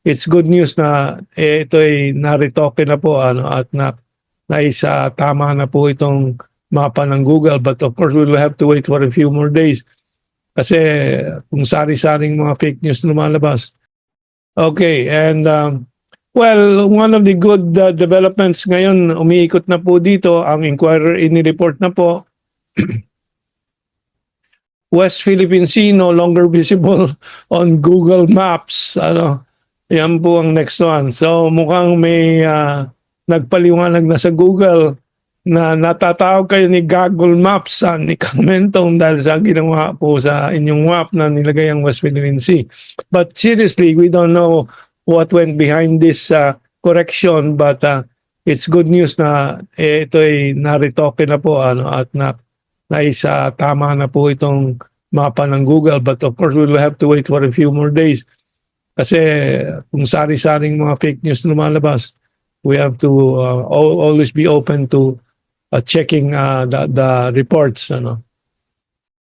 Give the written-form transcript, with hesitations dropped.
it's good news na ito ay naritoke na po at naisa tama na po itong mapa ng Google, but of course we will have to wait for a few more days kasi kung sari-saring mga fake news lumalabas. Okay, and well, one of the good developments ngayon, umiikot na po dito, ang Inquirer ini-report na po, West Philippine Sea no longer visible on Google Maps. Yan po ang next one. So mukhang may nagpaliwanag na sa Google na natatawag kayo ni Google Maps ni Kang Mentong dahil sa ginawa po sa inyong map na nilagay ang West Philippine Sea. But seriously, we don't know what went behind this correction, but it's good news na ito ay naritoke na po at naisa tama na po itong mapa ng Google, but of course we will have to wait for a few more days kasi kung sari-saring mga fake news lumalabas, we have to always be open to checking the reports.